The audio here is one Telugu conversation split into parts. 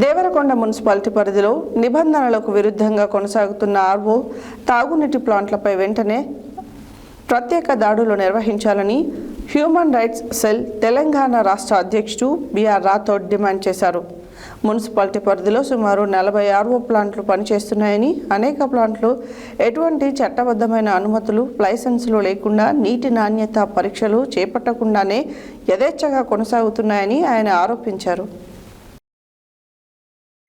దేవరకొండ మున్సిపాలిటీ పరిధిలో నిబంధనలకు విరుద్ధంగా కొనసాగుతున్న ఆర్వో తాగునీటి ప్లాంట్లపై వెంటనే ప్రత్యేక దాడులు నిర్వహించాలని హ్యూమన్ రైట్స్ సెల్ తెలంగాణ రాష్ట్ర అధ్యక్షుడు బిఆర్ రాథోడ్ డిమాండ్ చేశారు. మున్సిపాలిటీ పరిధిలో సుమారు 40 ఆర్వో ప్లాంట్లు పనిచేస్తున్నాయని, అనేక ప్లాంట్లు ఎటువంటి చట్టబద్ధమైన అనుమతులు, లైసెన్సులు లేకుండా నీటి నాణ్యత పరీక్షలు చేపట్టకుండానే యథేచ్ఛగా కొనసాగుతున్నాయని ఆయన ఆరోపించారు.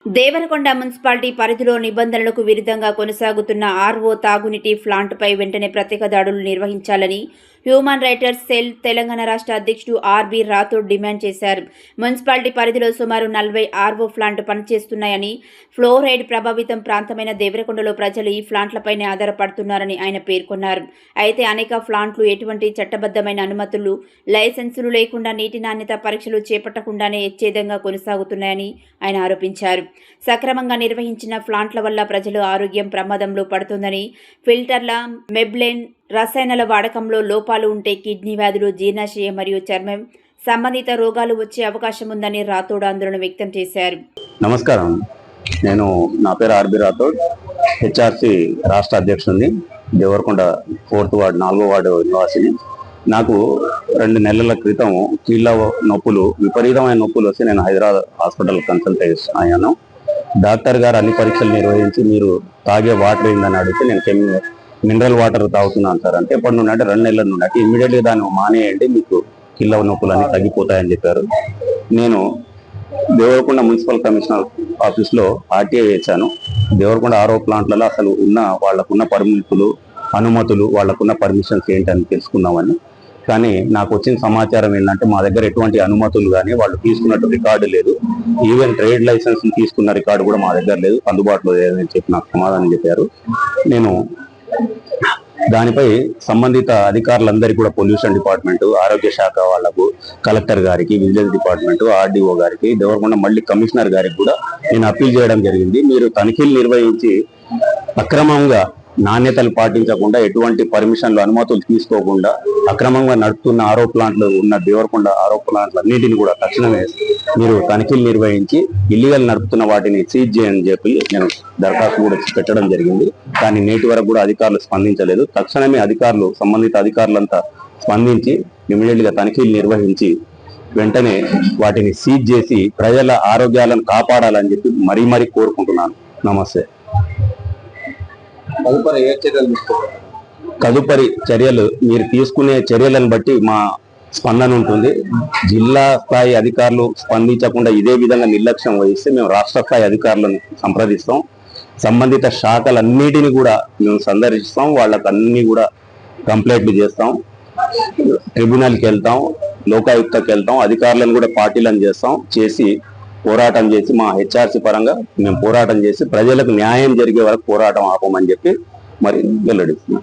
దేవరకొండ మున్సిపాలిటీ పరిధిలో నిబంధనలకు విరుద్ధంగా కొనసాగుతున్న ఆర్వో తాగునీటి ప్లాంట్పై వెంటనే ప్రత్యేక దాడులు నిర్వహించాలని హ్యూమన్ రైట్స్ సెల్ తెలంగాణ రాష్ట్ర అధ్యక్షుడు ఆర్బి రాథోడ్ డిమాండ్ చేశారు. మున్సిపాలిటీ పరిధిలో సుమారు 40 ఆర్వో ప్లాంట్ పనిచేస్తున్నాయని, ఫ్లోరైడ్ ప్రభావితం ప్రాంతమైన దేవరకొండలో ప్రజలు ఈ ప్లాంట్లపైనే ఆధారపడుతున్నారని ఆయన పేర్కొన్నారు. అయితే అనేక ప్లాంట్లు ఎటువంటి చట్టబద్ధమైన అనుమతులు, లైసెన్సులు లేకుండా నీటి నాణ్యత పరీక్షలు చేపట్టకుండానే యథేచ్ఛగా కొనసాగుతున్నాయని ఆయన ఆరోపించారు. సక్రమంగా నిర్వహించిన ప్లాంట్ల వల్ల ప్రజల ఆరోగ్యం ప్రమాదంలో పడుతుందని, ఫిల్టర్ల, మెబ్లెన్ రసాయనాల వాడకంలో లోపాలు ఉంటే కిడ్నీ వ్యాధులు, జీర్ణాశయ మరియు చర్మం సంబంధిత రోగాలు వచ్చే అవకాశం ఉందని రాథోడ్ ఆందోళన వ్యక్తం చేశారు. నమస్కారం, నా పేరు ఆర్బి రాథోడ్, హెచ్ఆర్సి రాష్ట్ర అధ్యక్షుడిని, దేవరకొండ 4th వార్డు 4వ వార్డు నివాసిని. నాకు 2 నెలల క్రితం కీళ్ళ నొప్పులు, విపరీతమైన నొప్పులు వస్తే నేను హైదరాబాద్ హాస్పిటల్ కన్సల్ట్ అయ్యాను. డాక్టర్ గారు అన్ని పరీక్షలు నిర్వహించి మీరు తాగే వాటర్ ఏందని అడిగితే నేను మినరల్ వాటర్ తాగుతున్నాను సార్ అంటే, ఎప్పటి నుండి అంటే 2 నెలల నుండి అంటే ఇమ్మీడియట్గా దాన్ని మానేయండి, మీకు కీళ్ళ నొప్పులు అన్ని తగ్గిపోతాయని చెప్పారు. నేను దేవరకొండ మున్సిపల్ కమిషనర్ ఆఫీస్లో ఆర్టీఐ వేశాను. దేవరకొండ ఆర్ఓ ప్లాంట్లలో అసలు వాళ్ళకున్న పరిమితులు, అనుమతులు, వాళ్ళకున్న పర్మిషన్స్ ఏంటని తెలుసుకుందామని. కానీ నాకు వచ్చిన సమాచారం ఏంటంటే మా దగ్గర ఎటువంటి అనుమతులు కానీ వాళ్ళు తీసుకున్నట్టు రికార్డు లేదు. ఈవెన్ ట్రేడ్ లైసెన్స్ తీసుకున్న రికార్డు కూడా మా దగ్గర లేదు, అందుబాటులో లేదని చెప్పి నాకు సమాధానం చెప్పారు. నేను దానిపై సంబంధిత అధికారులందరికీ కూడా పొల్యూషన్ డిపార్ట్మెంట్, ఆరోగ్య శాఖ వాళ్లకు, కలెక్టర్ గారికి, విజిలెన్స్ డిపార్ట్మెంట్, ఆర్డీఓ గారికి, దేవరకొండ మళ్ళీ కమిషనర్ గారికి కూడా నేను అప్పీల్ చేయడం జరిగింది. మీరు తనిఖీలు నిర్వహించి అక్రమంగా నాణ్యతలు పాటించకుండా, ఎటువంటి పర్మిషన్లు, అనుమతులు తీసుకోకుండా అక్రమంగా నడుపుతున్న ఆరో ప్లాంట్లు ఉన్న దేవరకొండ ఆరో ప్లాంట్లు అన్నిటిని కూడా తక్షణమే మీరు తనిఖీలు నిర్వహించి ఇల్లీగల్ నడుపుతున్న వాటిని సీజ్ చేయని చెప్పి నేను దరఖాస్తు కూడా పెట్టడం జరిగింది. కానీ నేటి వరకు కూడా అధికారులు స్పందించలేదు. తక్షణమే సంబంధిత అధికారులంతా స్పందించి ఇమీడియట్ గా తనిఖీలు నిర్వహించి వెంటనే వాటిని సీజ్ చేసి ప్రజల ఆరోగ్యాలను కాపాడాలని చెప్పి మరీ కోరుకుంటున్నాను. నమస్తే. తదుపరి చర్యలు మీరు తీసుకునే చర్యలను బట్టి మా స్పందన ఉంటుంది. జిల్లా స్థాయి అధికారులు స్పందించకుండా ఇదే విధంగా నిర్లక్ష్యం వహిస్తే మేము రాష్ట్ర స్థాయి అధికారులను సంప్రదిస్తాం. సంబంధిత శాఖలన్నిటిని కూడా మేము సందర్శిస్తాం. వాళ్ళకి అన్ని కూడా కంప్లైంట్లు చేస్తాం, ట్రిబ్యునల్కి వెళ్తాం, లోకాయుక్తకి వెళ్తాం, అధికారులను కూడా పార్టీలను చేసి పోరాటం చేసి మా హెచ్ఆర్సీ పరంగా మేము పోరాటం చేసి ప్రజలకు న్యాయం జరిగే వరకు పోరాటం ఆపమని చెప్పి మరి వెల్లడిస్తున్నాం.